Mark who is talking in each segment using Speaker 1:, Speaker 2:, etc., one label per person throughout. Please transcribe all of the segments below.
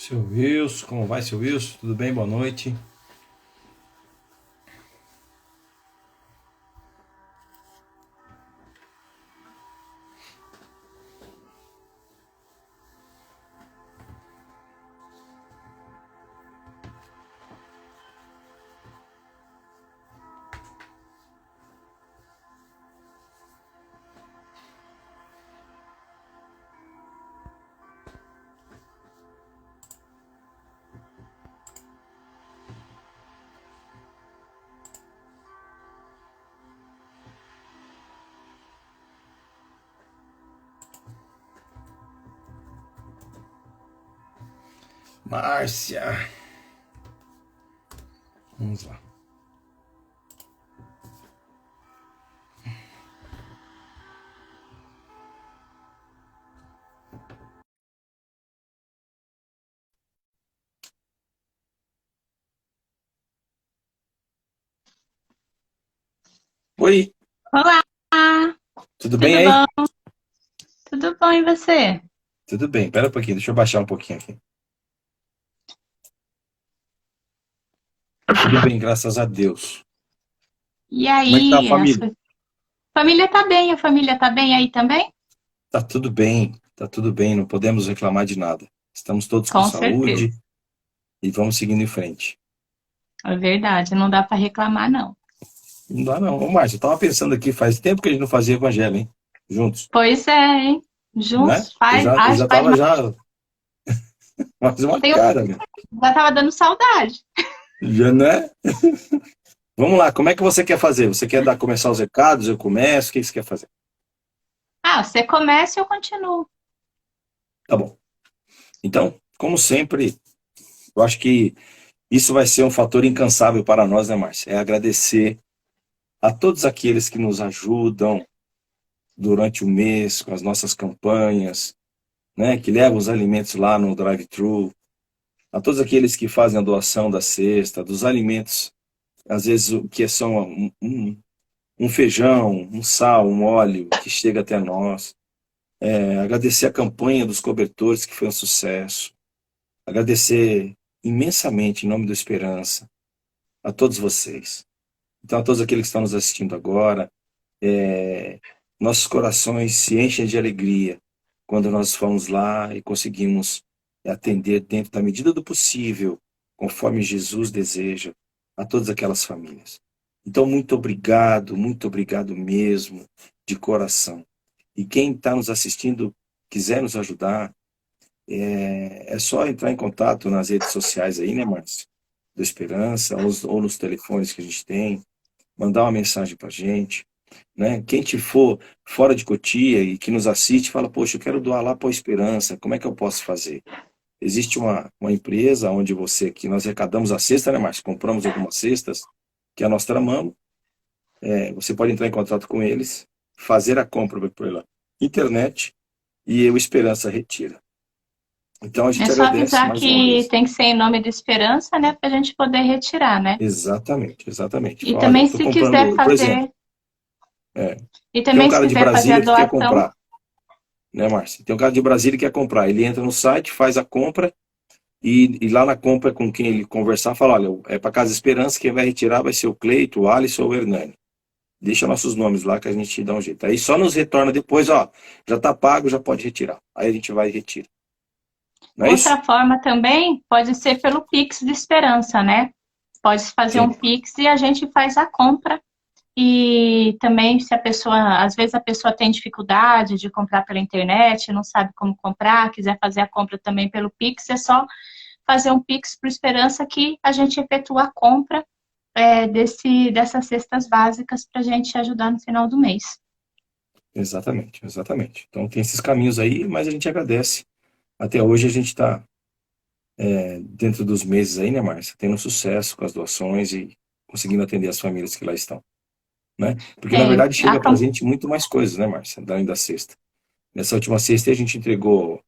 Speaker 1: Seu Wilson, como vai, seu Wilson? Tudo bem? Boa noite. Márcia, vamos lá. Oi,
Speaker 2: Olá,
Speaker 1: tudo bem
Speaker 2: tudo
Speaker 1: aí?
Speaker 2: bom? Tudo bom e você?
Speaker 1: Tudo bem, pera um pouquinho, deixa eu baixar um pouquinho aqui. Tudo bem, graças a Deus.
Speaker 2: E
Speaker 1: Como é que tá a
Speaker 2: aí, a
Speaker 1: família?
Speaker 2: sua família tá bem? A família tá bem aí também?
Speaker 1: Tá tudo bem, não podemos reclamar de nada. Estamos todos com
Speaker 2: Com certeza,
Speaker 1: saúde e vamos seguindo em frente.
Speaker 2: é verdade, não dá para reclamar não.
Speaker 1: Não dá não. Ô, Márcia, eu tava pensando aqui, faz tempo que a gente não fazia evangelho, hein? Juntos,
Speaker 2: Pois é, hein?
Speaker 1: né?
Speaker 2: Juntos
Speaker 1: Eu
Speaker 2: faz,
Speaker 1: já, eu
Speaker 2: acho
Speaker 1: já
Speaker 2: que faz
Speaker 1: tava
Speaker 2: mais.
Speaker 1: já, mais uma
Speaker 2: Tem,
Speaker 1: cara, meu.
Speaker 2: já tava dando saudade.
Speaker 1: Já, né? Vamos lá, como é que você quer fazer? Você quer começar os recados? Eu começo? O que você quer fazer?
Speaker 2: Ah, você começa e eu continuo.
Speaker 1: Tá bom. Então, como sempre, eu acho que isso vai ser um fator incansável para nós, né, Márcia? É agradecer a todos aqueles que nos ajudam durante o mês com as nossas campanhas, né, que levam os alimentos lá no drive-thru, a todos aqueles que fazem a doação da cesta, dos alimentos, às vezes o que são um feijão, um sal, um óleo que chega até nós. Agradecer a campanha dos cobertores, que foi um sucesso. Agradecer imensamente, em nome do Esperança, a todos vocês. Então, a todos aqueles que estão nos assistindo agora, nossos corações se enchem de alegria quando nós fomos lá e conseguimos atender dentro da medida do possível, conforme Jesus deseja, a todas aquelas famílias. Então, muito obrigado mesmo, de coração. E quem está nos assistindo, quiser nos ajudar, é só entrar em contato nas redes sociais aí, né, Márcio? Do Esperança, ou nos telefones que a gente tem, mandar uma mensagem para a gente, né? Quem te for fora de Cotia e que nos assiste, fala, poxa, eu quero doar lá para a Esperança, como é que eu posso fazer? Existe uma empresa onde que nós arrecadamos a cesta, né, Márcio? Compramos algumas cestas que é nós tramamos, você pode entrar em contato com eles, fazer a compra pela internet e o Esperança retira. Então a
Speaker 2: É
Speaker 1: gente
Speaker 2: só
Speaker 1: agradece
Speaker 2: avisar
Speaker 1: mais uma
Speaker 2: que
Speaker 1: vez.
Speaker 2: tem que ser em nome do Esperança, né, pra gente poder retirar, né?
Speaker 1: Exatamente, exatamente.
Speaker 2: E
Speaker 1: Fala, olha, eu
Speaker 2: também
Speaker 1: estou
Speaker 2: se quiser
Speaker 1: comprando, por exemplo,
Speaker 2: fazer,
Speaker 1: é,
Speaker 2: e
Speaker 1: tem um
Speaker 2: também se
Speaker 1: cara de
Speaker 2: quiser fazer a
Speaker 1: Brasília que quer
Speaker 2: doação,
Speaker 1: comprar, né, Márcio? Tem um cara de Brasília que quer comprar. Ele entra no site, faz a compra e lá na compra com quem ele conversar, fala, olha, é para Casa Esperança, quem vai retirar vai ser o Cleito, o Alisson ou o Hernani. Deixa nossos nomes lá que a gente dá um jeito. Aí só nos retorna depois, ó, já tá pago, já pode retirar. Aí a gente vai e retira. Não é isso?
Speaker 2: outra forma também pode ser pelo Pix de Esperança, né? Pode fazer um
Speaker 1: Sim,
Speaker 2: Pix e a gente faz a compra. E também, se a pessoa, às vezes a pessoa tem dificuldade de comprar pela internet, não sabe como comprar, quiser fazer a compra também pelo Pix, é só fazer um Pix para Esperança que a gente efetua a compra dessas cestas básicas para a gente ajudar no final do mês.
Speaker 1: exatamente, exatamente. Então tem esses caminhos aí, mas a gente agradece. Até hoje a gente está dentro dos meses aí, né, Márcia? Tendo sucesso com as doações e conseguindo atender as famílias que lá estão, né? Porque na
Speaker 2: Tem
Speaker 1: verdade
Speaker 2: a,
Speaker 1: chega pra gente muito mais coisas, né, Márcia? Além da cesta. Nessa última sexta a gente entregou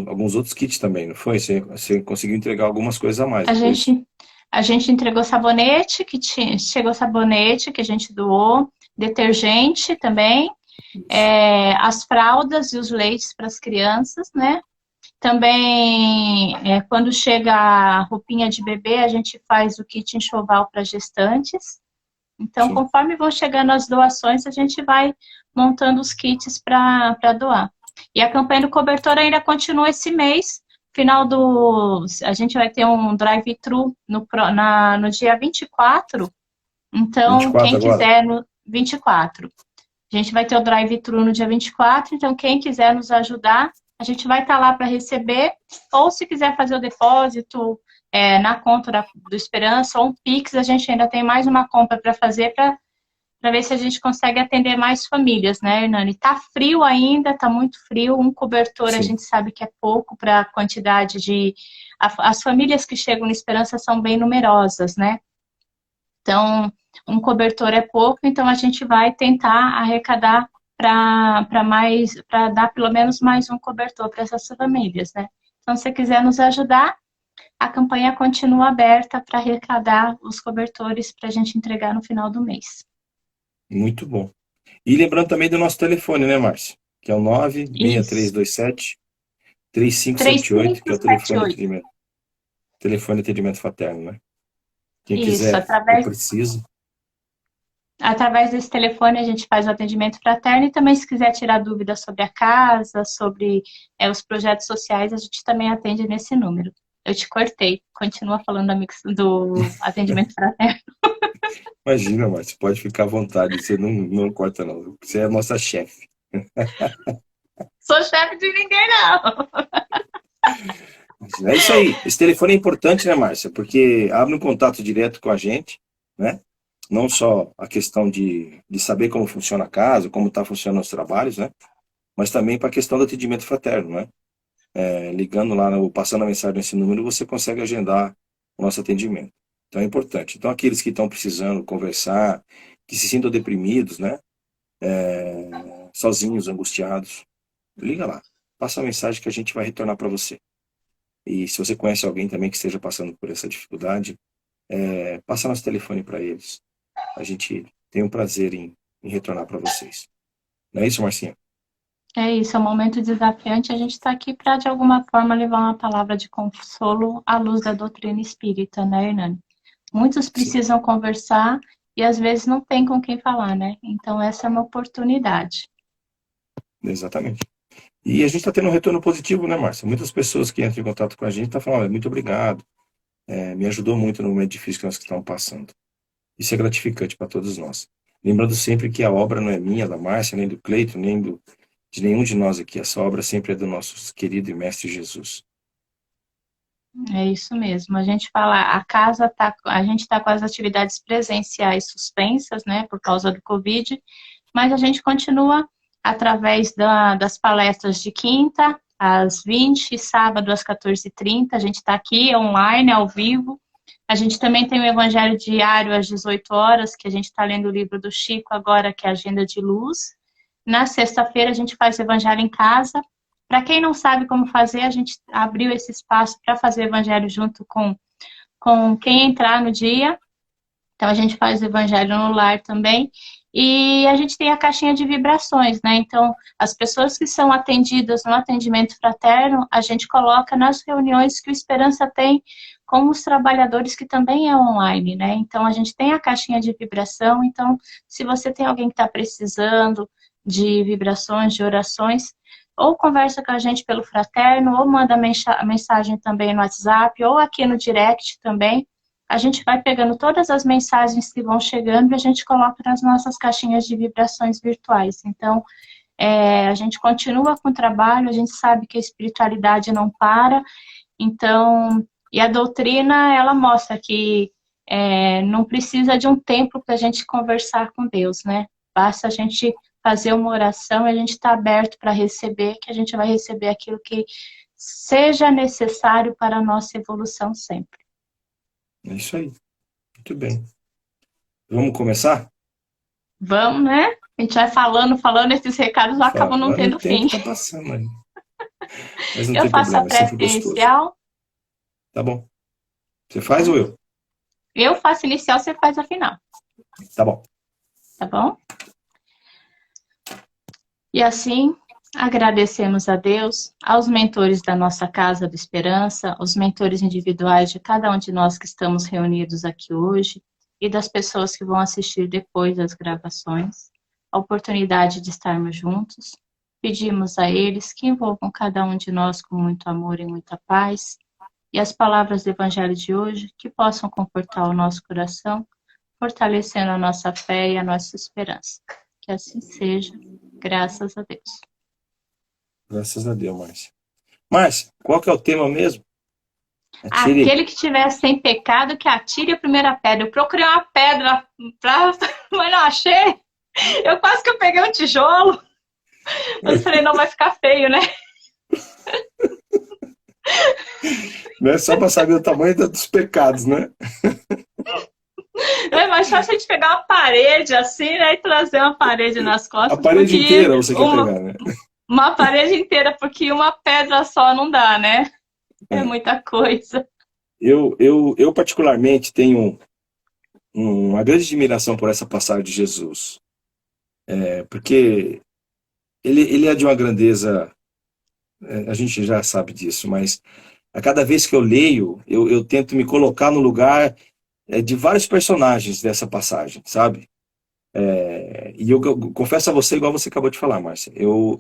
Speaker 1: alguns outros kits também, não foi? Você conseguiu entregar algumas coisas a mais,
Speaker 2: a
Speaker 1: não foi isso?
Speaker 2: gente a gente entregou sabonete que tinha, chegou sabonete que a gente doou, detergente também,
Speaker 1: Isso.
Speaker 2: as fraldas e os leites para as crianças, né? Também, quando chega a roupinha de bebê, a gente faz o kit enxoval para gestantes. Então,
Speaker 1: Sim.
Speaker 2: conforme vão chegando as doações, a gente vai montando os kits para doar. E a campanha do cobertor ainda continua esse mês. A gente vai ter um drive-thru no dia 24. Então,
Speaker 1: 24
Speaker 2: quem
Speaker 1: agora?
Speaker 2: quiser no 24. A gente vai ter o drive-thru no dia 24, então quem quiser nos ajudar, a gente vai estar lá para receber, ou se quiser fazer o depósito na conta do Esperança ou um Pix, a gente ainda tem mais uma compra para fazer para ver se a gente consegue atender mais famílias, né, Hernani? Tá frio ainda, tá muito frio, um cobertor a
Speaker 1: Sim.
Speaker 2: gente sabe que é pouco para a quantidade de... As famílias que chegam no Esperança são bem numerosas, né? Então, um cobertor é pouco, então a gente vai tentar arrecadar para dar pelo menos mais um cobertor para essas famílias, né? Então, se você quiser nos ajudar, a campanha continua aberta para arrecadar os cobertores para a gente entregar no final do mês.
Speaker 1: Muito bom. E lembrando também do nosso telefone, né, Márcio? Que é o
Speaker 2: Isso.
Speaker 1: 96327-3578, que é o
Speaker 2: Oito.
Speaker 1: telefone de atendimento fraterno, né? Quem
Speaker 2: Isso.
Speaker 1: quiser ou precisa.
Speaker 2: Através desse telefone a gente faz o atendimento fraterno e também se quiser tirar dúvidas sobre a casa, sobre os projetos sociais, a gente também atende nesse número. Eu te cortei. Continua falando do atendimento fraterno.
Speaker 1: Imagina, Márcio, pode ficar à vontade, você não corta não. Você é a nossa chefe.
Speaker 2: Sou chefe de ninguém, não.
Speaker 1: É isso aí. Esse telefone é importante, né, Márcia? Porque abre um contato direto com a gente, né? Não só a questão de saber como funciona a casa, como está funcionando os trabalhos, né? Mas também para a questão do atendimento fraterno, né? Ligando lá, ou passando a mensagem nesse número, você consegue agendar o nosso atendimento. Então é importante. Então aqueles que estão precisando conversar, que se sintam deprimidos, né? Sozinhos, angustiados, liga lá. Passa a mensagem que a gente vai retornar para você. E se você conhece alguém também que esteja passando por essa dificuldade, passa nosso telefone para eles. A gente tem um prazer em retornar para vocês. Não é isso, Marcinha?
Speaker 2: É isso, é um momento desafiante. A gente está aqui para, de alguma forma, levar uma palavra de consolo à luz da doutrina espírita, né, Hernani? Muitos
Speaker 1: Sim,
Speaker 2: precisam conversar e às vezes não tem com quem falar, né? Então, essa é uma oportunidade.
Speaker 1: exatamente. E a gente está tendo um retorno positivo, né, Márcia? Muitas pessoas que entram em contato com a gente estão falando, muito obrigado, me ajudou muito no momento difícil que nós estamos passando. Isso é gratificante para todos nós. Lembrando sempre que a obra não é minha, da Márcia, nem do Cleito, de nenhum de nós aqui. Essa obra sempre é do nosso querido e mestre Jesus.
Speaker 2: É isso mesmo. A gente fala, a gente está com as atividades presenciais suspensas, né, por causa do Covid, mas a gente continua através das palestras de quinta às 20, sábado às 14h30. A gente está aqui online, ao vivo. A gente também tem o Evangelho Diário às 18 horas, que a gente está lendo o livro do Chico agora, que é a Agenda de Luz. Na sexta-feira a gente faz o Evangelho em casa. Para quem não sabe como fazer, a gente abriu esse espaço para fazer o Evangelho junto com quem entrar no dia. Então a gente faz o Evangelho no lar também. E a gente tem a caixinha de vibrações, né? Então, as pessoas que são atendidas no atendimento fraterno, a gente coloca nas reuniões que o Esperança tem com os trabalhadores que também é online, né? Então, a gente tem a caixinha de vibração. Então, se você tem alguém que está precisando de vibrações, de orações, ou conversa com a gente pelo fraterno, ou manda mensagem também no WhatsApp, ou aqui no direct também. A gente vai pegando todas as mensagens que vão chegando e a gente coloca nas nossas caixinhas de vibrações virtuais. Então, a gente continua com o trabalho, a gente sabe que a espiritualidade não para. Então, e a doutrina, ela mostra que não precisa de um tempo para a gente conversar com Deus, né? Basta a gente fazer uma oração e a gente está aberto para receber, que a gente vai receber aquilo que seja necessário para a nossa evolução sempre.
Speaker 1: É isso aí. Muito bem. Vamos começar?
Speaker 2: Vamos, né? A gente vai falando, esses recados acabam não
Speaker 1: Falando, o
Speaker 2: tendo
Speaker 1: tempo
Speaker 2: fim.
Speaker 1: está passando aí. Mas não
Speaker 2: Eu
Speaker 1: tem
Speaker 2: faço a
Speaker 1: problema, é sempre
Speaker 2: prece
Speaker 1: gostoso.
Speaker 2: inicial.
Speaker 1: Tá bom. Você faz ou eu?
Speaker 2: Eu faço inicial, você faz a final.
Speaker 1: Tá bom.
Speaker 2: Tá bom? E assim, Agradecemos a Deus, aos mentores da nossa Casa da Esperança, os mentores individuais de cada um de nós que estamos reunidos aqui hoje e das pessoas que vão assistir depois das gravações, a oportunidade de estarmos juntos. Pedimos a eles que envolvam cada um de nós com muito amor e muita paz, e as palavras do Evangelho de hoje que possam confortar o nosso coração, fortalecendo a nossa fé e a nossa esperança. Que assim seja, graças a Deus.
Speaker 1: Graças a Deus, Márcia. Márcia, qual que é o tema mesmo? Atire.
Speaker 2: Aquele que tiver sem pecado, que atire a primeira pedra. Eu procurei uma pedra, mas não achei. Eu quase que eu peguei um tijolo. Mas falei, não vai ficar feio, né?
Speaker 1: Não é só para saber o tamanho dos pecados, né?
Speaker 2: É mais fácil a gente pegar uma parede assim, né? E trazer uma parede nas costas.
Speaker 1: A parede inteira você quer pegar, né?
Speaker 2: Uma parede inteira, porque uma pedra só não dá, né? É muita coisa.
Speaker 1: Eu particularmente tenho uma grande admiração por essa passagem de Jesus. Porque ele é de uma grandeza, a gente já sabe disso, mas a cada vez que eu leio, eu tento me colocar no lugar de vários personagens dessa passagem, sabe? E eu confesso a você, igual você acabou de falar, Márcia, eu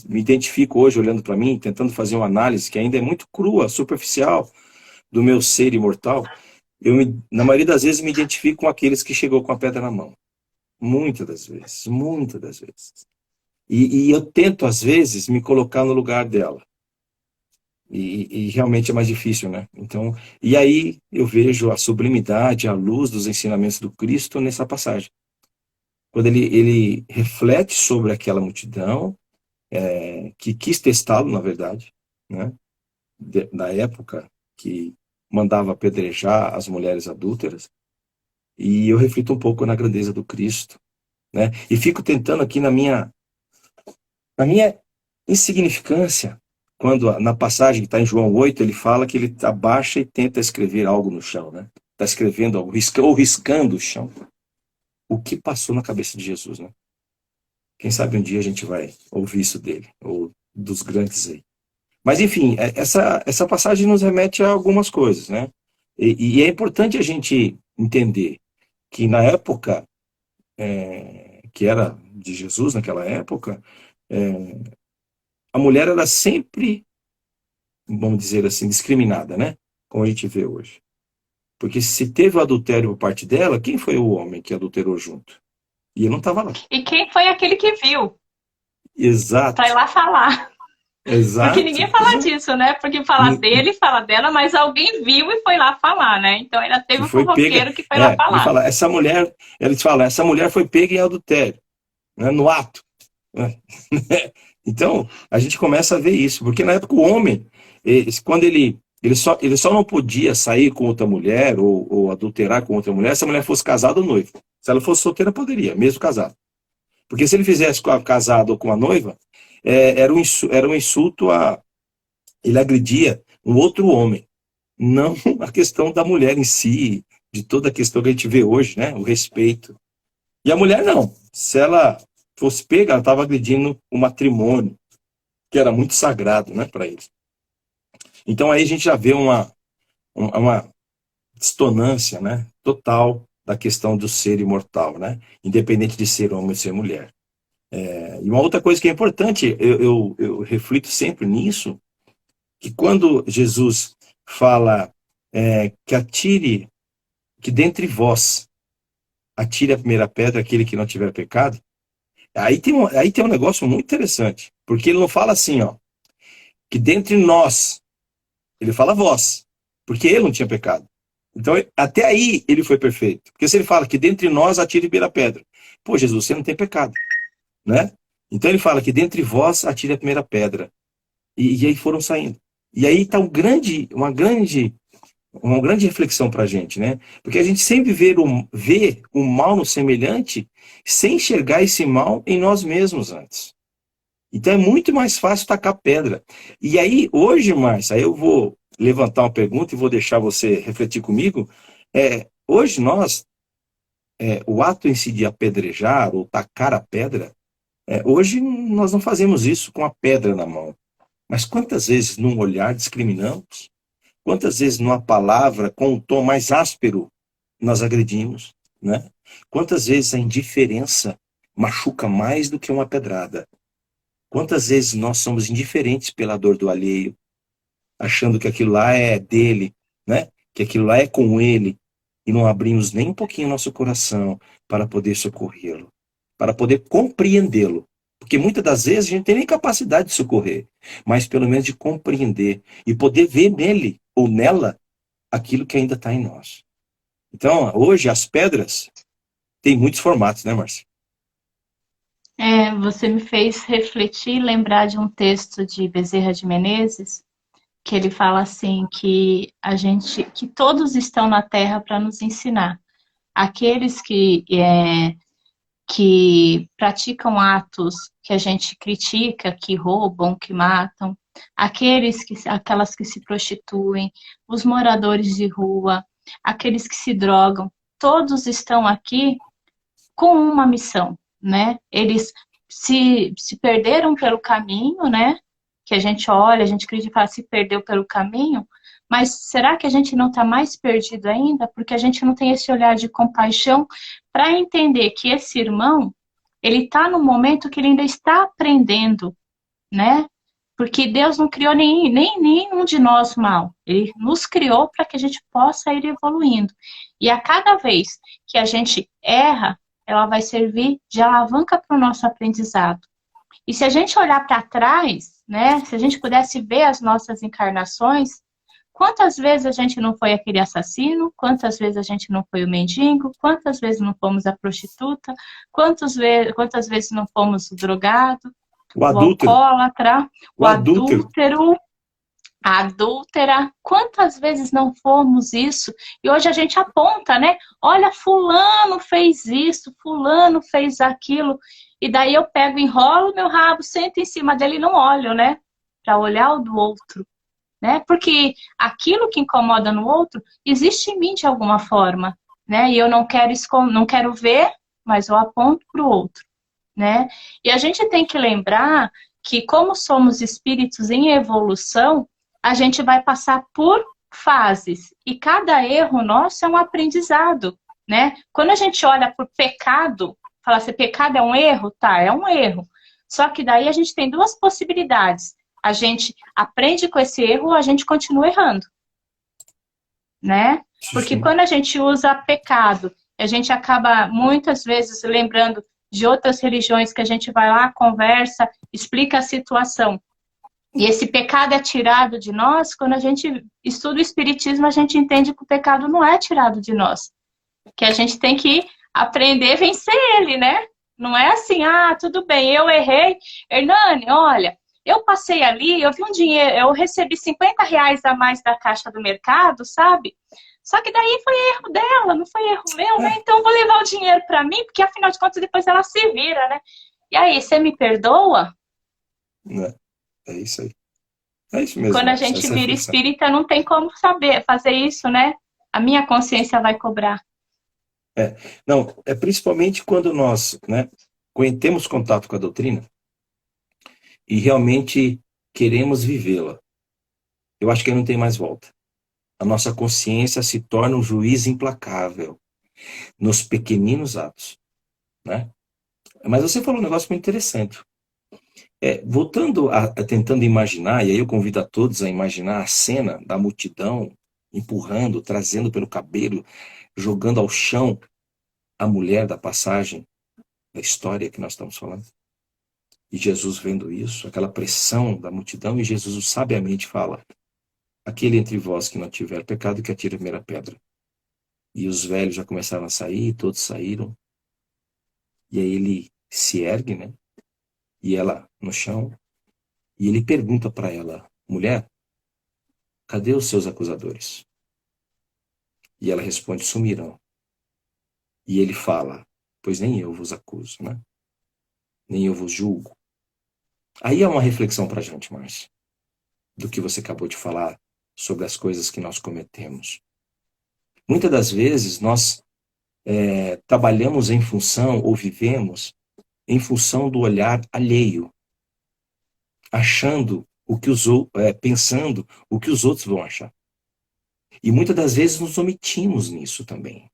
Speaker 1: me identifico hoje olhando para mim, tentando fazer uma análise que ainda é muito crua, superficial, do meu ser imortal. Na maioria das vezes, me identifico com aqueles que chegou com a pedra na mão. Muitas das vezes, muitas das vezes. E eu tento, às vezes, me colocar no lugar dela. E realmente é mais difícil, né? Então, e aí eu vejo a sublimidade, a luz dos ensinamentos do Cristo nessa passagem. Quando ele reflete sobre aquela multidão, que quis testá-lo, na verdade, né? Da época que mandava apedrejar as mulheres adúlteras, e eu reflito um pouco na grandeza do Cristo, né? E fico tentando aqui na minha insignificância, quando na passagem que está em João 8, ele fala que ele abaixa e tenta escrever algo no chão, né? Está escrevendo algo, ou riscando o chão. O que passou na cabeça de Jesus, né? Quem sabe um dia a gente vai ouvir isso dele, ou dos grandes aí. Mas, enfim, essa passagem nos remete a algumas coisas, né? E é importante a gente entender que na época, que era de Jesus, naquela época, a mulher era sempre, vamos dizer assim, discriminada, né? Como a gente vê hoje. Porque se teve o adultério por parte dela, quem foi o homem que adulterou junto? E ele não estava lá.
Speaker 2: E quem foi aquele que viu?
Speaker 1: Exato.
Speaker 2: Para ir lá falar.
Speaker 1: Exato.
Speaker 2: Porque ninguém fala disso, né? Porque fala dele, fala dela, mas alguém viu e foi lá falar, né? Então ainda teve um fofoqueiro que foi lá falar.
Speaker 1: Ele fala, essa mulher foi pega em adultério, né, no ato. Então, a gente começa a ver isso, porque na época o homem, quando ele só não podia sair com outra mulher ou adulterar com outra mulher se a mulher fosse casada ou noiva. Se ela fosse solteira, poderia, mesmo casada. Porque se ele fizesse casado ou com uma noiva, era um insulto ele agredia um outro homem, não a questão da mulher em si, de toda a questão que a gente vê hoje, né, o respeito. E a mulher não, se ela fosse pega, ela estava agredindo o matrimônio, que era muito sagrado, né, para eles. Então aí a gente já vê uma dissonância, né, total da questão do ser imortal, né, independente de ser homem ou ser mulher. E uma outra coisa que é importante, eu reflito sempre nisso, que quando Jesus fala que dentre vós atire a primeira pedra aquele que não tiver pecado, aí tem um negócio muito interessante, porque ele não fala assim, ó, que dentre nós, ele fala vós, porque ele não tinha pecado. Então, até aí ele foi perfeito. Porque se ele fala que dentre nós atire a primeira pedra, pô, Jesus, você não tem pecado, né? Então ele fala que dentre vós atire a primeira pedra. E aí foram saindo. E aí está uma grande reflexão para a gente, né? Porque a gente sempre vê o mal no semelhante sem enxergar esse mal em nós mesmos antes. Então é muito mais fácil tacar pedra. E aí, hoje, Márcia, eu vou levantar uma pergunta e vou deixar você refletir comigo. Hoje o ato em si de apedrejar ou tacar a pedra, hoje nós não fazemos isso com a pedra na mão. Mas quantas vezes num olhar discriminamos? Quantas vezes numa palavra com um tom mais áspero nós agredimos, né? Quantas vezes a indiferença machuca mais do que uma pedrada? Quantas vezes nós somos indiferentes pela dor do alheio, achando que aquilo lá é dele, né? Que aquilo lá é com ele, e não abrimos nem um pouquinho nosso coração para poder socorrê-lo, para poder compreendê-lo. Porque muitas das vezes a gente não tem nem capacidade de socorrer, mas pelo menos de compreender e poder ver nele ou nela aquilo que ainda está em nós. Então, hoje, as pedras têm muitos formatos, né, Márcia?
Speaker 2: Você me fez refletir e lembrar de um texto de Bezerra de Menezes, que ele fala assim que todos estão na Terra para nos ensinar. Aqueles que praticam atos que a gente critica, que roubam, que matam, aquelas que se prostituem, os moradores de rua, aqueles que se drogam, todos estão aqui com uma missão, né? Eles se perderam pelo caminho, né? Que a gente olha, a gente acredita e fala, se perdeu pelo caminho, mas será que a gente não está mais perdido ainda? Porque a gente não tem esse olhar de compaixão para entender que esse irmão, ele está no momento que ele ainda está aprendendo, né? Porque Deus não criou nenhum de nós mal. Ele nos criou para que a gente possa ir evoluindo. E a cada vez que a gente erra, ela vai servir de alavanca para o nosso aprendizado. E se a gente olhar para trás, né, se a gente pudesse ver as nossas encarnações, quantas vezes a gente não foi aquele assassino, quantas vezes a gente não foi o mendigo, quantas vezes não fomos a prostituta, quantas vezes não fomos o drogado,
Speaker 1: O
Speaker 2: o
Speaker 1: adúltero,
Speaker 2: alcoólatra,
Speaker 1: o
Speaker 2: o
Speaker 1: adúltero.
Speaker 2: adúltero, a adúltera, quantas vezes não fomos isso? E hoje a gente aponta, né? Olha, fulano fez isso, fulano fez aquilo. E daí eu pego, enrolo meu rabo, sento em cima dele e não olho, né? Para olhar o do outro, né? Porque aquilo que incomoda no outro existe em mim de alguma forma, né? E eu não quero ver, mas eu aponto para o outro, né? E a gente tem que lembrar que como somos espíritos em evolução, a gente vai passar por fases. E cada erro nosso é um aprendizado, né? Quando a gente olha por pecado, fala assim, pecado é um erro? Tá, é um erro. Só que daí a gente tem duas possibilidades. A gente aprende com esse erro ou a gente continua errando, né? Porque
Speaker 1: Sim.
Speaker 2: quando a gente usa pecado, a gente acaba muitas vezes lembrando de outras religiões que a gente vai lá, conversa, explica a situação. E esse pecado é tirado de nós, quando a gente estuda o Espiritismo, a gente entende que o pecado não é tirado de nós. Que a gente tem que aprender a vencer ele, né? Não é assim, tudo bem, eu errei. Hernani, olha, eu passei ali, eu vi um dinheiro, eu recebi R$ 50 a mais da caixa do mercado, sabe? Só que daí foi erro dela, não foi erro meu, né? Então eu vou levar o dinheiro para mim, porque afinal de contas depois ela se vira, né? E aí, você me perdoa?
Speaker 1: Né? É isso aí. É isso
Speaker 2: E
Speaker 1: mesmo,
Speaker 2: quando a
Speaker 1: Márcia,
Speaker 2: gente
Speaker 1: essa
Speaker 2: vira
Speaker 1: reflexão.
Speaker 2: espírita, não tem como saber fazer isso, né? A minha consciência vai cobrar.
Speaker 1: Não, é principalmente quando nós, né, temos contato com a doutrina e realmente queremos vivê-la. Eu acho que aí não tem mais volta. A nossa consciência se torna um juiz implacável nos pequeninos atos, né? Mas você falou um negócio muito interessante. Voltando tentando imaginar, e aí eu convido a todos a imaginar a cena da multidão empurrando, trazendo pelo cabelo, jogando ao chão a mulher da passagem da história que nós estamos falando. E Jesus vendo isso, aquela pressão da multidão, e Jesus sabiamente fala: aquele entre vós que não tiver pecado, que atire a primeira pedra. E os velhos já começaram a sair, todos saíram. E aí ele se ergue, né? E ela no chão. E ele pergunta para ela: mulher, cadê os seus acusadores? E ela responde: sumiram. E ele fala: pois nem eu vos acuso, né? Nem eu vos julgo. Aí é uma reflexão para a gente, Márcio, do que você acabou de falar sobre as coisas que nós cometemos. Muitas das vezes nós trabalhamos em função ou vivemos em função do olhar alheio. achando o que pensando o que os outros vão achar. E muitas das vezes nos omitimos nisso também.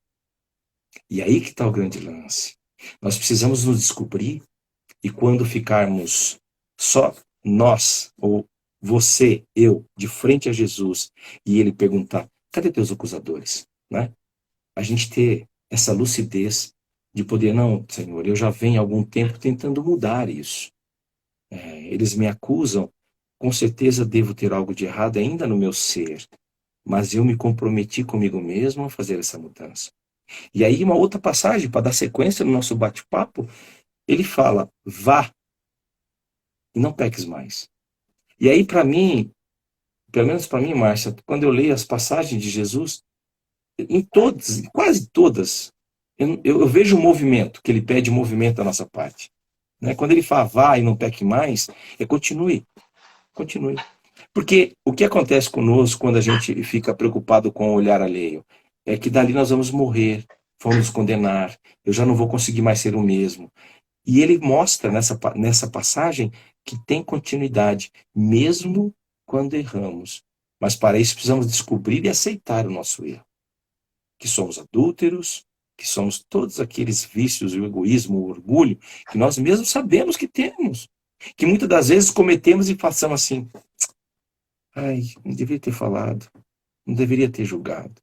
Speaker 1: E aí que está o grande lance. Nós precisamos nos descobrir, e quando ficarmos só nós, ou você, eu, de frente a Jesus, e ele perguntar, cadê teus acusadores? Né? A gente ter essa lucidez de poder, não, Senhor, eu já venho há algum tempo tentando mudar isso. Eles me acusam, com certeza devo ter algo de errado ainda no meu ser, mas eu me comprometi comigo mesmo a fazer essa mudança. E aí uma outra passagem, para dar sequência no nosso bate-papo, ele fala, vá e não peques mais. E aí para mim, pelo menos para mim, Márcia, quando eu leio as passagens de Jesus, em todas, em quase todas, eu vejo o movimento, que ele pede movimento da nossa parte. Né? Quando ele fala, vá e não peque mais, continue, continue. Porque o que acontece conosco quando a gente fica preocupado com o olhar alheio? É que dali nós vamos morrer, vamos nos condenar, eu já não vou conseguir mais ser o mesmo. E ele mostra nessa passagem que tem continuidade, mesmo quando erramos. Mas para isso precisamos descobrir e aceitar o nosso erro. Que somos adúlteros, que somos todos aqueles vícios, o egoísmo, o orgulho, que nós mesmos sabemos que temos. Que muitas das vezes cometemos e passamos assim, ai, não deveria ter falado, não deveria ter julgado.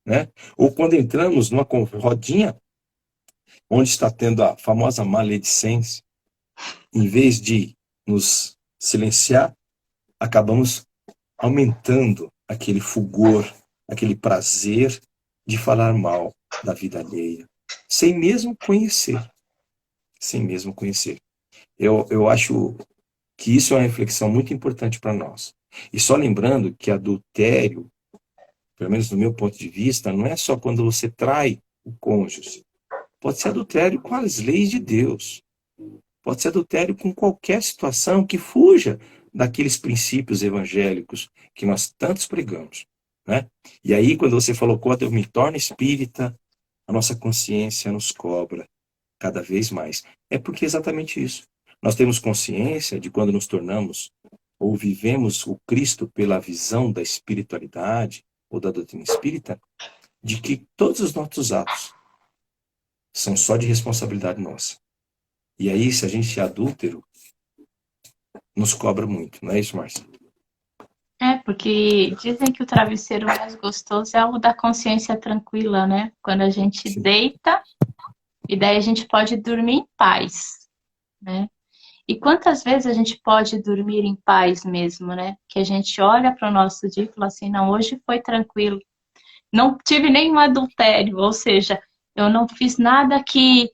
Speaker 1: Né? Ou quando entramos numa rodinha onde está tendo a famosa maledicência, em vez de nos silenciar, acabamos aumentando aquele fulgor, aquele prazer de falar mal da vida alheia, sem mesmo conhecer. Sem mesmo conhecer. Eu acho que isso é uma reflexão muito importante para nós. E só lembrando que adultério, pelo menos do meu ponto de vista, não é só quando você trai o cônjuge. Pode ser adultério com as leis de Deus. Pode ser adultério com qualquer situação que fuja daqueles princípios evangélicos que nós tantos pregamos. Né? E aí, quando você falou, quando eu me torno espírita, a nossa consciência nos cobra cada vez mais. É porque é exatamente isso. Nós temos consciência de quando nos tornamos ou vivemos o Cristo pela visão da espiritualidade ou da doutrina espírita, de que todos os nossos atos são só de responsabilidade nossa. E aí, se a gente é adúltero, nos cobra muito, não é isso, Márcia?
Speaker 2: Porque dizem que o travesseiro mais gostoso é o da consciência tranquila, né? Quando a gente
Speaker 1: Sim.
Speaker 2: deita, e daí a gente pode dormir em paz, né? E quantas vezes a gente pode dormir em paz mesmo, né? Que a gente olha para o nosso dia e fala assim, não, hoje foi tranquilo. Não tive nenhum adultério, ou seja, eu não fiz nada que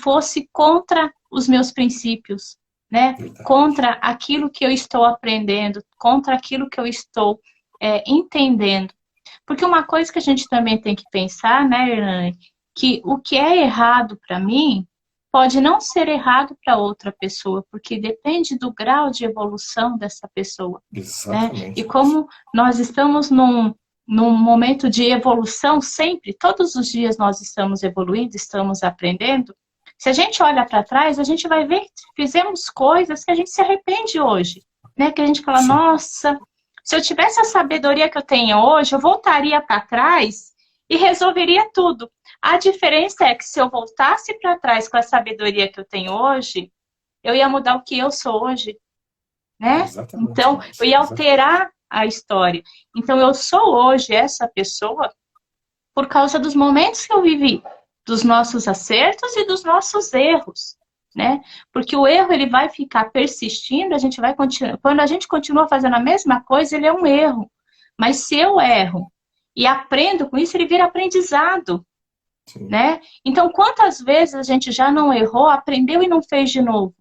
Speaker 2: fosse contra os meus princípios, né?
Speaker 1: Verdade.
Speaker 2: Contra aquilo que eu estou aprendendo, contra aquilo que eu estou entendendo. Porque uma coisa que a gente também tem que pensar, né, Hernani, que o que é errado para mim pode não ser errado para outra pessoa, porque depende do grau de evolução dessa pessoa. Né? E como nós estamos num momento de evolução sempre, todos os dias nós estamos evoluindo, estamos aprendendo, se a gente olha para trás, a gente vai ver que fizemos coisas que a gente se arrepende hoje. Né? Que a gente fala, nossa, se eu tivesse a sabedoria que eu tenho hoje, eu voltaria para trás e resolveria tudo. A diferença é que se eu voltasse para trás com a sabedoria que eu tenho hoje, eu ia mudar o que eu sou hoje. Né? Então, eu ia alterar a história. Então, eu sou hoje essa pessoa por causa dos momentos que eu vivi, dos nossos acertos e dos nossos erros. Né? Porque o erro ele vai ficar persistindo, a gente vai continuar. Quando a gente continua fazendo a mesma coisa, ele é um erro. Mas se eu erro e aprendo com isso, ele vira aprendizado. Né? Então, quantas vezes a gente já não errou, aprendeu e não fez de novo?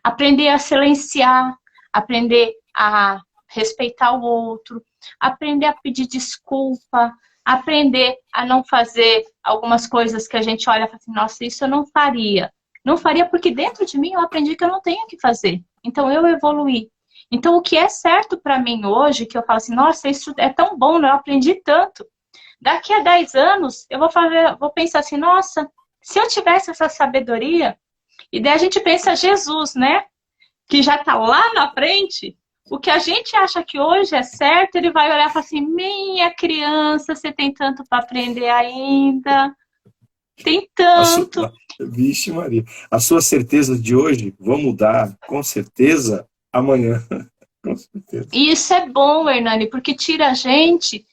Speaker 2: Aprender a silenciar, aprender a respeitar o outro, aprender a pedir desculpa, aprender a não fazer algumas coisas que a gente olha e fala assim, nossa, isso eu não faria. Não faria porque dentro de mim eu aprendi que eu não tenho que fazer. Então eu evoluí. Então o que é certo para mim hoje, que eu falo assim, nossa, isso é tão bom, eu aprendi tanto. Daqui a 10 anos eu vou pensar assim, nossa, se eu tivesse essa sabedoria, e daí a gente pensa Jesus, né? que já está lá na frente, o que a gente acha que hoje é certo, ele vai olhar e falar assim, minha criança, você tem tanto para aprender ainda, tem
Speaker 1: A su...
Speaker 2: tanto.
Speaker 1: Vixe, Maria. A sua certeza de hoje vão mudar, com certeza, amanhã. Com certeza.
Speaker 2: E isso é bom, Hernani, porque tira a gente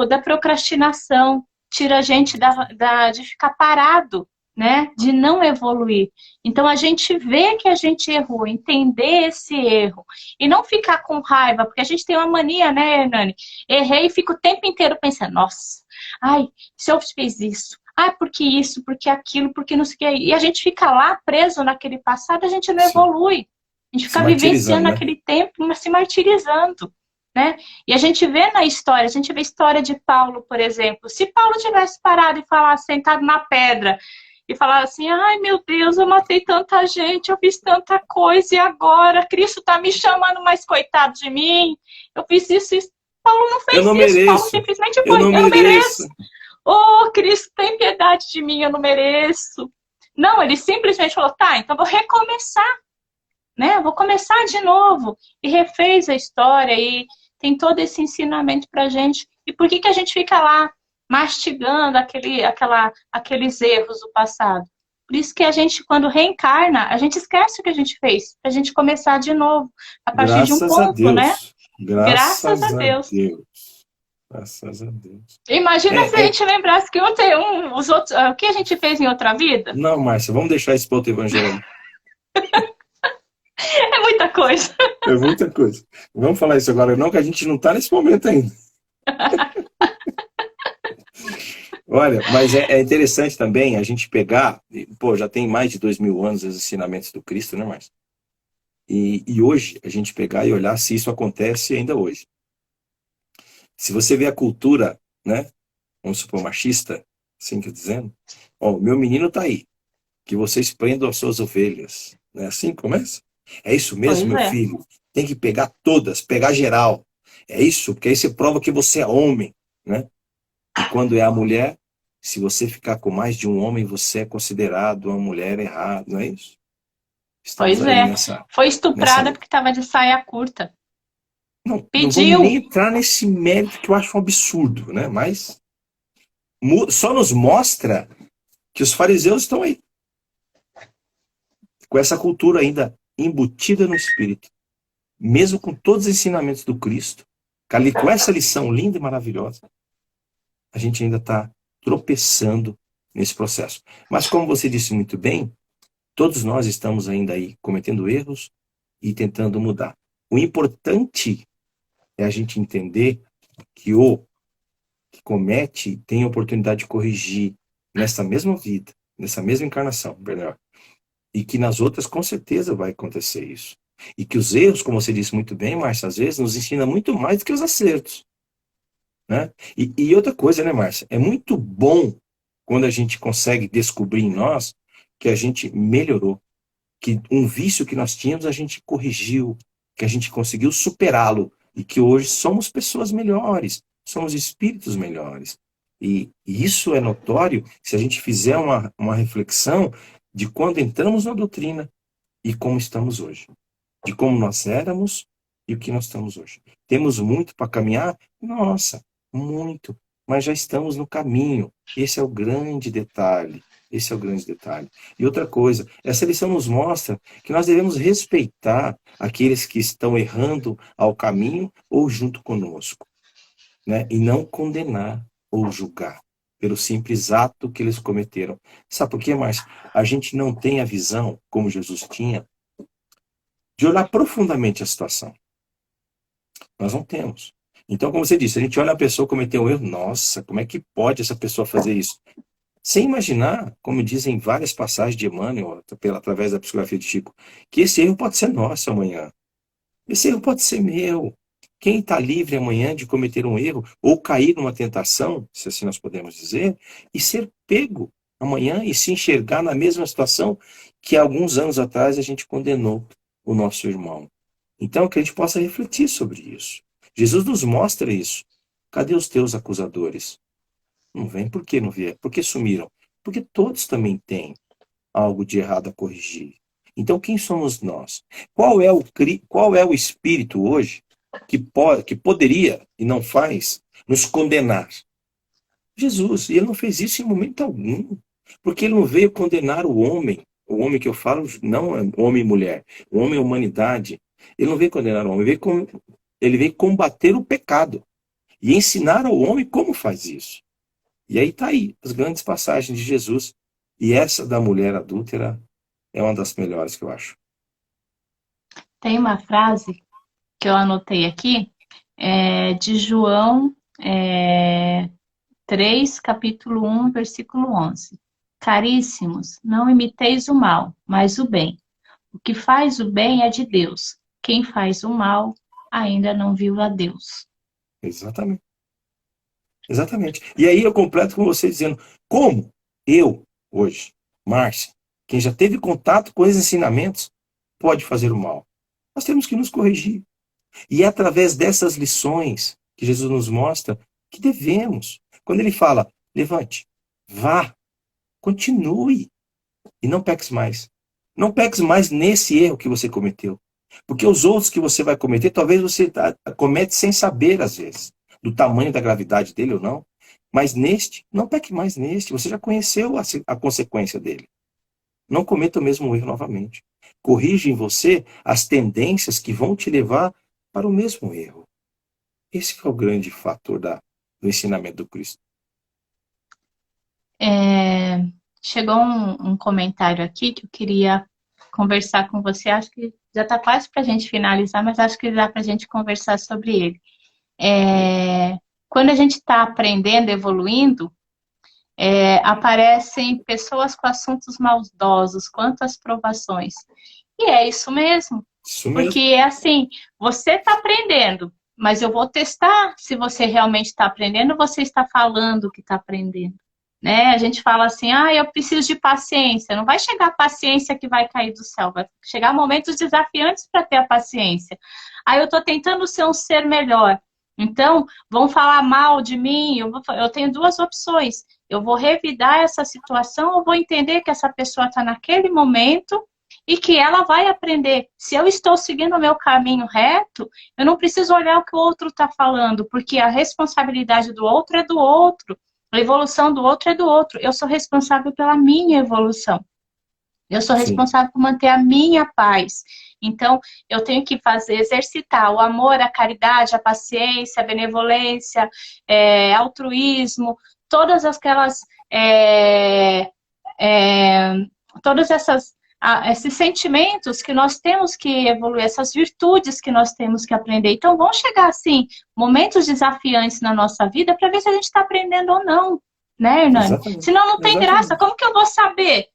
Speaker 2: da procrastinação, tira a gente de ficar parado, né? De não evoluir. Então a gente vê que a gente errou, entender esse erro e não ficar com raiva, porque a gente tem uma mania, né, Hernani? Errei e fico o tempo inteiro pensando, nossa, ai, se eu fiz isso. Ah, porque isso, porque aquilo, porque não sei o que. E a gente fica lá preso naquele passado, a gente não
Speaker 1: Sim.
Speaker 2: evolui. A gente
Speaker 1: Se
Speaker 2: fica
Speaker 1: martirizando,
Speaker 2: vivenciando
Speaker 1: né?
Speaker 2: aquele tempo, mas se martirizando, né? E a gente vê na história, a gente vê a história de Paulo, por exemplo. Se Paulo tivesse parado e falasse, sentado na pedra, e falar assim, ai meu Deus, eu matei tanta gente, eu fiz tanta coisa, e agora? Cristo está me chamando, mas coitado de mim, eu fiz isso, isso. Paulo não
Speaker 1: Eu
Speaker 2: fez
Speaker 1: não
Speaker 2: isso, Paulo
Speaker 1: mereço.
Speaker 2: simplesmente
Speaker 1: Eu
Speaker 2: foi,
Speaker 1: não
Speaker 2: eu não
Speaker 1: mereço.
Speaker 2: mereço. Oh, Cristo, tem piedade de mim, eu não mereço. Não, ele simplesmente falou, tá, então vou recomeçar, né? Vou começar de novo. E refez a história e tem todo esse ensinamento pra gente. E por que que a gente fica lá mastigando aqueles erros do passado? Por isso que a gente, quando reencarna, a gente esquece o que a gente fez, pra gente começar de novo, a partir de um
Speaker 1: Graças a
Speaker 2: ponto, né?
Speaker 1: Deus.
Speaker 2: Graças a
Speaker 1: Graças a
Speaker 2: Deus.
Speaker 1: Deus. Graças a Deus.
Speaker 2: Imagina se a
Speaker 1: É, é...
Speaker 2: gente lembrasse que os outros, o que a gente fez em outra vida.
Speaker 1: Não, Márcia, vamos deixar esse ponto evangelho.
Speaker 2: É muita coisa.
Speaker 1: É muita coisa. Vamos falar isso agora, não, que a gente não está nesse momento ainda. Olha, mas é interessante também a gente pegar, pô, já tem mais de 2000 anos os ensinamentos do Cristo, né, Márcia? E hoje a gente pegar e olhar se isso acontece ainda hoje. Se você vê a cultura, né, vamos supor, machista, assim que eu dizendo, ó, meu menino tá aí, que vocês prendam as suas ovelhas. Não é assim que começa? É isso mesmo,
Speaker 2: Pois
Speaker 1: meu
Speaker 2: é.
Speaker 1: filho. Tem que pegar todas, pegar geral. É isso, porque aí você prova que você é homem, né? E quando é a mulher, se você ficar com mais de um homem, você é considerado uma mulher errada, não é isso? Estamos
Speaker 2: Pois
Speaker 1: aí
Speaker 2: é. Foi
Speaker 1: nessa
Speaker 2: estuprada
Speaker 1: luta.
Speaker 2: porque estava de saia curta.
Speaker 1: Não, não vamos nem
Speaker 2: Pediu.
Speaker 1: entrar nesse mérito que eu acho um absurdo, né? Mas só nos mostra que os fariseus estão aí, com essa cultura ainda embutida no espírito, mesmo com todos os ensinamentos do Cristo, com essa lição linda e maravilhosa, a gente ainda está tropeçando nesse processo. Mas como você disse muito bem, todos nós estamos ainda aí cometendo erros e tentando mudar. O importante é a gente entender que o que comete tem a oportunidade de corrigir nessa mesma vida, nessa mesma encarnação, melhor. E que nas outras, com certeza, vai acontecer isso. E que os erros, como você disse muito bem, Márcia, às vezes nos ensina muito mais do que os acertos. Né? E outra coisa, né, Márcia? É muito bom quando a gente consegue descobrir em nós que a gente melhorou, que um vício que nós tínhamos, a gente corrigiu, que a gente conseguiu superá-lo e que hoje somos pessoas melhores, somos espíritos melhores. E isso é notório se a gente fizer uma reflexão de quando entramos na doutrina e como estamos hoje, de como nós éramos e o que nós estamos hoje. Temos muito para caminhar? Nossa, muito, mas já estamos no caminho. Esse é o grande detalhe. Esse é o grande detalhe. E outra coisa, essa lição nos mostra que nós devemos respeitar aqueles que estão errando ao caminho ou junto conosco, né? E não condenar ou julgar pelo simples ato que eles cometeram. Sabe por quê, Márcio? A gente não tem a visão, como Jesus tinha, de olhar profundamente a situação. Nós não temos. Então, como você disse, a gente olha a pessoa cometer um erro, nossa, como é que pode essa pessoa fazer isso? Sem imaginar, como dizem várias passagens de Emmanuel, através da psicografia de Chico, que esse erro pode ser nosso amanhã. Esse erro pode ser meu. Quem está livre amanhã de cometer um erro ou cair numa tentação, se assim nós podemos dizer, e ser pego amanhã e se enxergar na mesma situação que alguns anos atrás a gente condenou o nosso irmão. Então, que a gente possa refletir sobre isso. Jesus nos mostra isso. Cadê os teus acusadores? Não vem. Por que não vieram? Por que sumiram? Porque todos também têm algo de errado a corrigir. Então, quem somos nós? Qual é o espírito hoje que poderia e não faz nos condenar? Jesus, e ele não fez isso em momento algum, porque ele não veio condenar o homem que eu falo não é homem e mulher, o homem é humanidade. Ele não veio condenar o homem, ele veio combater o pecado e ensinar ao homem como faz isso. E aí está aí as grandes passagens de Jesus, e essa da mulher adúltera é uma das melhores que eu acho.
Speaker 2: Tem uma frase que eu anotei aqui, de João 3, capítulo 1, versículo 11. Caríssimos, não imiteis o mal, mas o bem. O que faz o bem é de Deus. Quem faz o mal ainda não viu a Deus.
Speaker 1: Exatamente. Exatamente. E aí eu completo com você dizendo, como eu, hoje, Márcia, quem já teve contato com esses ensinamentos, pode fazer o mal? Nós temos que nos corrigir. E é através dessas lições que Jesus nos mostra que devemos. Quando ele fala, levante, vá, continue e não peques mais. Não peques mais nesse erro que você cometeu. Porque os outros que você vai cometer, talvez você comete sem saber, às vezes, do tamanho da gravidade dele ou não. Mas neste, não peque mais neste. Você já conheceu a consequência dele. Não cometa o mesmo erro novamente. Corrija em você as tendências que vão te levar para o mesmo erro. Esse que é o grande fator do ensinamento do Cristo.
Speaker 2: Chegou um comentário aqui que eu queria conversar com você. Acho que já está quase para a gente finalizar, mas acho que dá para a gente conversar sobre ele. Quando a gente está aprendendo, evoluindo, aparecem pessoas com assuntos maldosos, quantas provações. E é isso mesmo.
Speaker 1: Isso mesmo.
Speaker 2: Porque é assim, você está aprendendo, mas eu vou testar se você realmente está aprendendo ou você está falando que está aprendendo. Né? A gente fala assim, eu preciso de paciência. Não vai chegar a paciência que vai cair do céu, vai chegar momentos desafiantes para ter a paciência. Eu estou tentando ser um ser melhor. Então, vão falar mal de mim, eu tenho duas opções. Eu vou revidar essa situação ou vou entender que essa pessoa está naquele momento e que ela vai aprender. Se eu estou seguindo o meu caminho reto, eu não preciso olhar o que o outro está falando, porque a responsabilidade do outro é do outro. A evolução do outro é do outro. Eu sou responsável pela minha evolução. Eu sou responsável por manter a minha paz. Então, eu tenho que exercitar o amor, a caridade, a paciência, a benevolência, altruísmo, todas aquelas, todas esses sentimentos que nós temos que evoluir, essas virtudes que nós temos que aprender. Então, vão chegar, assim, momentos desafiantes na nossa vida para ver se a gente está aprendendo ou não, né, Hernani?
Speaker 1: Exatamente.
Speaker 2: Senão não tem
Speaker 1: Exatamente.
Speaker 2: graça. Como que eu vou saber?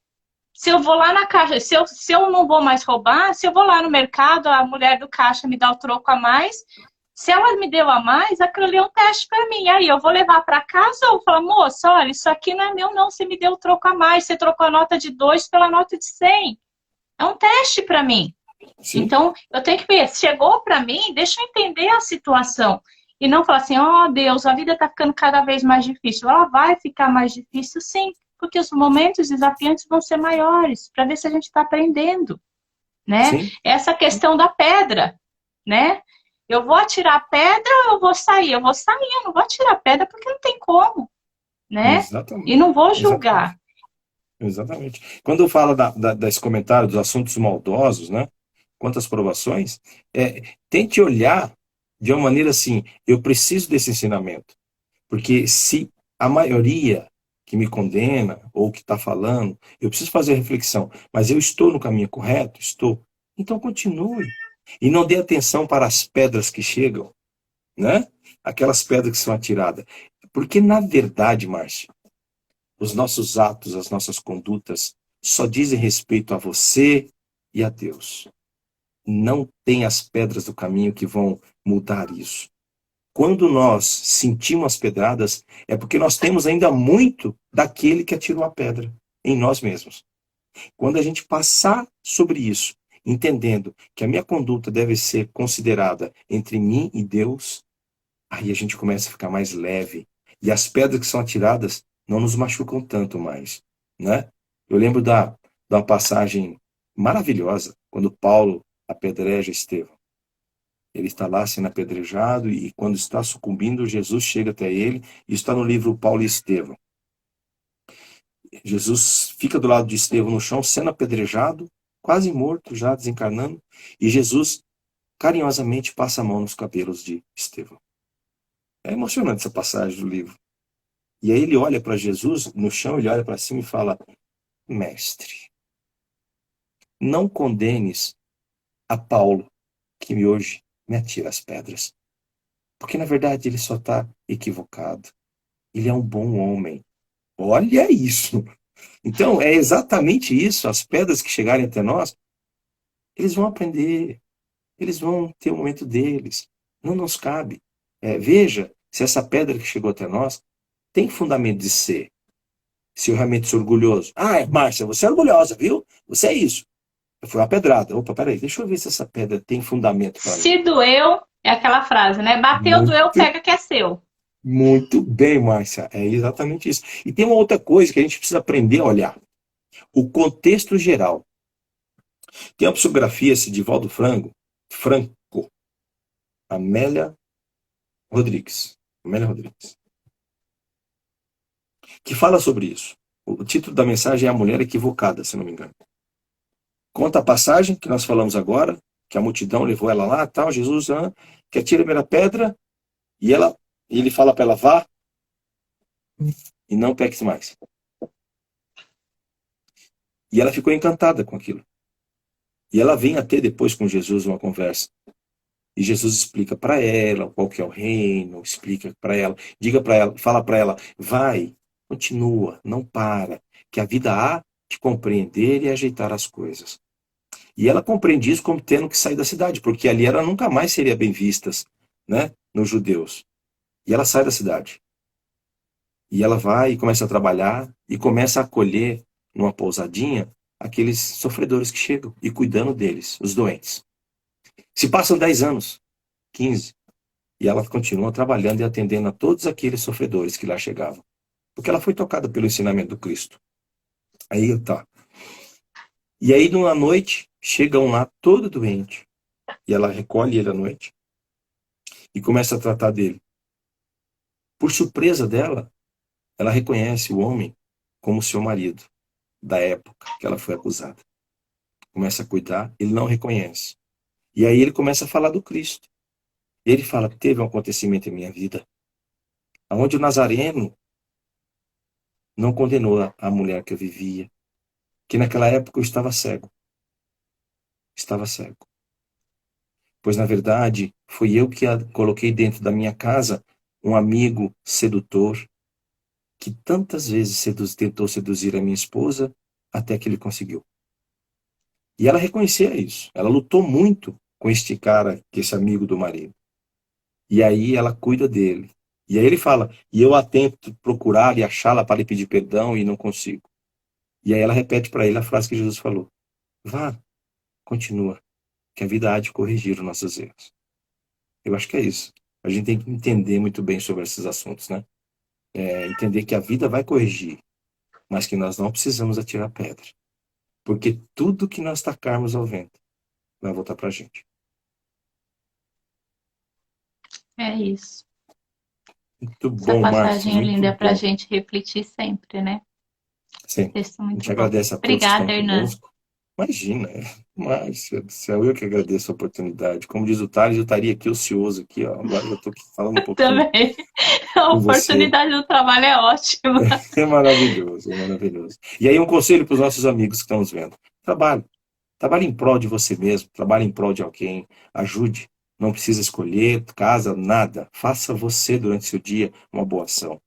Speaker 2: Se eu vou lá na caixa, se eu não vou mais roubar, se eu vou lá no mercado, a mulher do caixa me dá o troco a mais, se ela me deu a mais, aquilo ali é um teste para mim. Aí eu vou levar para casa ou falar, moça, olha, isso aqui não é meu não, você me deu o troco a mais, você trocou a nota de 2 pela nota de 100. É um teste para mim. Sim. Então, eu tenho que ver, chegou para mim, deixa eu entender a situação. E não falar assim, Deus, a vida está ficando cada vez mais difícil. Ela vai ficar mais difícil, sim, porque os momentos desafiantes vão ser maiores, para ver se a gente está aprendendo, né? Sim. Essa questão da pedra, né? Eu vou atirar a pedra ou eu vou sair? Eu vou sair, eu não vou atirar a pedra porque não tem como, né? Exatamente. E não vou julgar.
Speaker 1: Exatamente. Quando eu falo desse comentário dos assuntos maldosos, né? Quantas provações, tente olhar de uma maneira assim, eu preciso desse ensinamento. Porque se a maioria que me condena ou que está falando, eu preciso fazer a reflexão, mas eu estou no caminho correto? Estou. Então continue. E não dê atenção para as pedras que chegam, né? Aquelas pedras que são atiradas. Porque, na verdade, Márcia, os nossos atos, as nossas condutas só dizem respeito a você e a Deus. Não tem as pedras do caminho que vão mudar isso. Quando nós sentimos as pedradas, é porque nós temos ainda muito daquele que atirou a pedra em nós mesmos. Quando a gente passar sobre isso, entendendo que a minha conduta deve ser considerada entre mim e Deus, aí a gente começa a ficar mais leve. E as pedras que são atiradas não nos machucam tanto mais, né? Eu lembro de uma passagem maravilhosa, quando Paulo apedreja Estevão. Ele está lá sendo apedrejado e quando está sucumbindo, Jesus chega até ele. Isso está no livro Paulo e Estevão. Jesus fica do lado de Estevão no chão, sendo apedrejado, quase morto, já desencarnando, e Jesus carinhosamente passa a mão nos cabelos de Estevão. É emocionante essa passagem do livro. E aí ele olha para Jesus no chão, ele olha para cima e fala: Mestre, não condenes a Paulo, que hoje me atira as pedras. Porque na verdade ele só está equivocado. Ele é um bom homem. Olha isso! Então é exatamente isso. As pedras que chegarem até nós, eles vão aprender. Eles vão ter o momento deles. Não nos cabe. Veja se essa pedra que chegou até nós tem fundamento de ser. Se eu realmente sou orgulhoso. Ah, Márcia, você é orgulhosa, viu? Você é isso. Foi uma pedrada. Opa, peraí, deixa eu ver se essa pedra tem fundamento para mim.
Speaker 2: Se doeu, é aquela frase, né? Bateu, doeu, pega que é seu.
Speaker 1: Muito bem, Márcia. É exatamente isso. E tem uma outra coisa que a gente precisa aprender a olhar. O contexto geral. Tem a psicografia de Valdo Franco, Amélia Rodrigues, que fala sobre isso. O título da mensagem é A Mulher Equivocada, se não me engano. Conta a passagem que nós falamos agora, que a multidão levou ela lá, tal, Jesus, que atira a primeira pedra, e ele fala para ela, vá, e não peques mais. E ela ficou encantada com aquilo. E ela vem a ter depois com Jesus uma conversa. E Jesus explica para ela qual que é o reino, explica para ela, diga para ela, fala para ela, vai, continua, não para, que a vida há de compreender e ajeitar as coisas. E ela compreende isso como tendo que sair da cidade, porque ali ela nunca mais seria bem vista, né, nos judeus. E ela sai da cidade. E ela vai e começa a trabalhar e começa a acolher numa pousadinha aqueles sofredores que chegam e cuidando deles, os doentes. Se passam 10 anos, 15, e ela continua trabalhando e atendendo a todos aqueles sofredores que lá chegavam. Porque ela foi tocada pelo ensinamento do Cristo. Aí tá. E aí, numa noite, chega um lá todo doente. E ela recolhe ele à noite e começa a tratar dele. Por surpresa dela, ela reconhece o homem como seu marido, da época que ela foi acusada. Começa a cuidar, ele não reconhece. E aí ele começa a falar do Cristo. Ele fala, teve um acontecimento em minha vida, onde o Nazareno não condenou a mulher que eu vivia, que naquela época eu estava cego. Estava cego. Pois, na verdade, fui eu que coloquei dentro da minha casa um amigo sedutor, que tantas vezes tentou seduzir a minha esposa, até que ele conseguiu. E ela reconhecia isso. Ela lutou muito com este cara, que esse amigo do marido. E aí ela cuida dele. E aí ele fala, e eu a tento procurar e achá-la para lhe pedir perdão e não consigo. E aí ela repete para ele a frase que Jesus falou. Vá, continua, que a vida há de corrigir os nossos erros. Eu acho que é isso. A gente tem que entender muito bem sobre esses assuntos, né? Entender que a vida vai corrigir, mas que nós não precisamos atirar pedra. Porque tudo que nós tacarmos ao vento vai voltar para a gente.
Speaker 2: É isso.
Speaker 1: Muito
Speaker 2: Essa
Speaker 1: bom, Márcio.
Speaker 2: passagem é
Speaker 1: Muito
Speaker 2: linda para a
Speaker 1: bom.
Speaker 2: gente refletir sempre, né?
Speaker 1: Sim.
Speaker 2: Texto
Speaker 1: A
Speaker 2: muito
Speaker 1: gente
Speaker 2: bom.
Speaker 1: agradece a todos que
Speaker 2: Obrigada,
Speaker 1: estão
Speaker 2: Hernan.
Speaker 1: conosco. Imagina, Márcia do céu, eu que agradeço a oportunidade. Como diz o Thales, eu estaria aqui ocioso aqui, ó. Agora eu estou aqui falando um pouquinho
Speaker 2: Também. A
Speaker 1: com você.
Speaker 2: oportunidade do trabalho é ótima.
Speaker 1: É maravilhoso, é maravilhoso. E aí um conselho para os nossos amigos que estão nos vendo. Trabalhe. Trabalhe em prol de você mesmo, trabalhe em prol de alguém, ajude. Não precisa escolher casa, nada. Faça você durante o seu dia uma boa ação.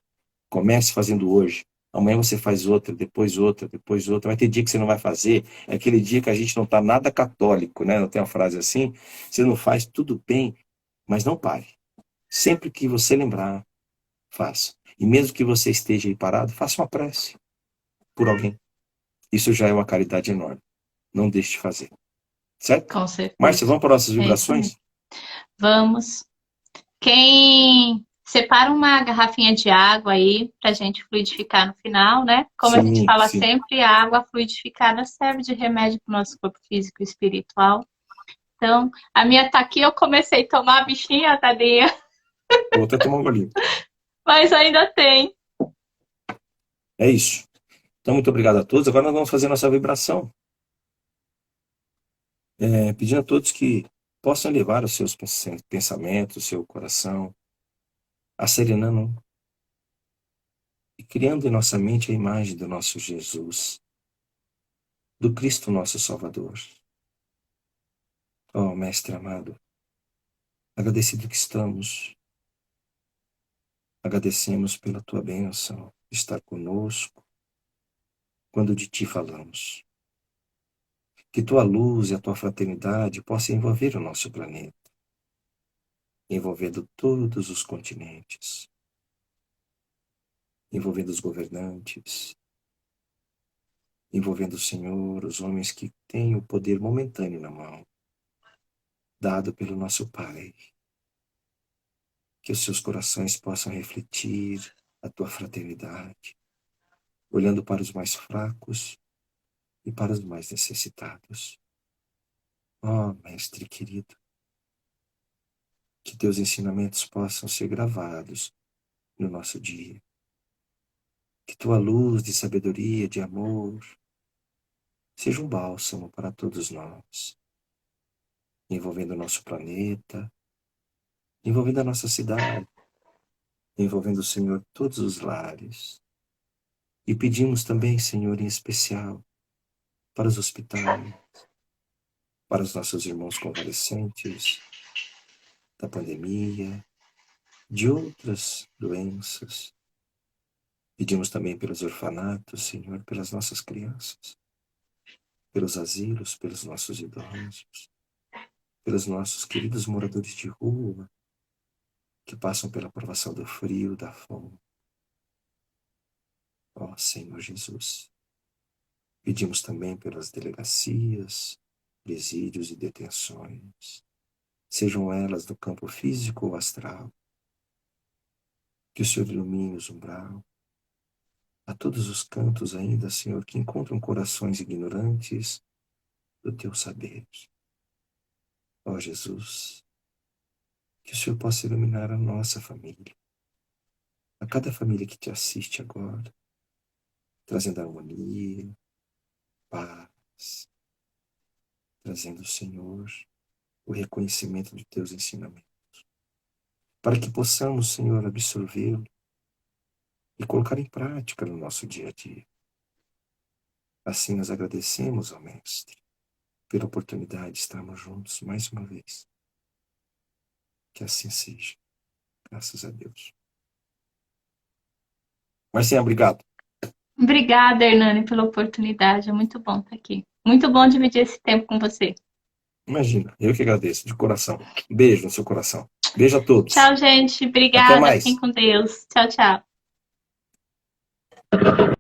Speaker 1: Comece fazendo hoje. Amanhã você faz outra, depois outra, depois outra. Vai ter dia que você não vai fazer. É aquele dia que a gente não está nada católico, né? Não tem uma frase assim. Você não faz, tudo bem, mas não pare. Sempre que você lembrar, faça. E mesmo que você esteja aí parado, faça uma prece por alguém. Isso já é uma caridade enorme. Não deixe de fazer. Certo?
Speaker 2: Com certeza.
Speaker 1: Márcia, vamos para nossas
Speaker 2: É isso
Speaker 1: vibrações?
Speaker 2: mesmo. Vamos. Quem Separa uma garrafinha de água aí pra gente fluidificar no final, né? Como a gente
Speaker 1: Sim,
Speaker 2: fala
Speaker 1: sim.
Speaker 2: sempre, a água fluidificada serve de remédio para o nosso corpo físico e espiritual. Então, a minha tá aqui, eu comecei a tomar a bichinha, tadinha,
Speaker 1: Vou até tomar um golinho.
Speaker 2: mas ainda tem.
Speaker 1: É isso. Então, muito obrigado a todos. Agora nós vamos fazer nossa vibração. Pedindo a todos que possam levar os seus pensamentos, o seu coração, serenando e criando em nossa mente a imagem do nosso Jesus, do Cristo nosso Salvador. Ó, Mestre amado, agradecido que estamos, agradecemos pela tua bênção, estar conosco quando de ti falamos. Que tua luz e a tua fraternidade possam envolver o nosso planeta, envolvendo todos os continentes, envolvendo os governantes, envolvendo o Senhor, os homens que têm o poder momentâneo na mão, dado pelo nosso Pai. Que os seus corações possam refletir a tua fraternidade, olhando para os mais fracos e para os mais necessitados. Ó, Mestre querido, que teus ensinamentos possam ser gravados no nosso dia. Que tua luz de sabedoria, de amor, seja um bálsamo para todos nós, envolvendo o nosso planeta, envolvendo a nossa cidade, envolvendo, Senhor, todos os lares. E pedimos também, Senhor, em especial, para os hospitais, para os nossos irmãos convalescentes da pandemia, de outras doenças. Pedimos também pelos orfanatos, Senhor, pelas nossas crianças, pelos asilos, pelos nossos idosos, pelos nossos queridos moradores de rua, que passam pela provação do frio, da fome. Ó Senhor Jesus, pedimos também pelas delegacias, presídios e detenções, sejam elas do campo físico ou astral, que o Senhor ilumine os umbral, a todos os cantos ainda, Senhor, que encontram corações ignorantes do teu saber. Ó Jesus, que o Senhor possa iluminar a nossa família, a cada família que te assiste agora, trazendo harmonia, paz, trazendo, Senhor, o reconhecimento de teus ensinamentos, para que possamos, Senhor, absorvê-lo e colocar em prática no nosso dia a dia. Assim nós agradecemos ao Mestre pela oportunidade de estarmos juntos mais uma vez. Que assim seja. Graças a Deus. Marcinha, obrigado.
Speaker 2: Obrigada, Hernani, pela oportunidade. É muito bom estar aqui. Muito bom dividir esse tempo com você.
Speaker 1: Imagina, eu que agradeço, de coração. Beijo no seu coração. Beijo a todos.
Speaker 2: Tchau, gente.
Speaker 1: Até
Speaker 2: Obrigada. Fiquem
Speaker 1: mais.
Speaker 2: com Deus. Tchau, tchau.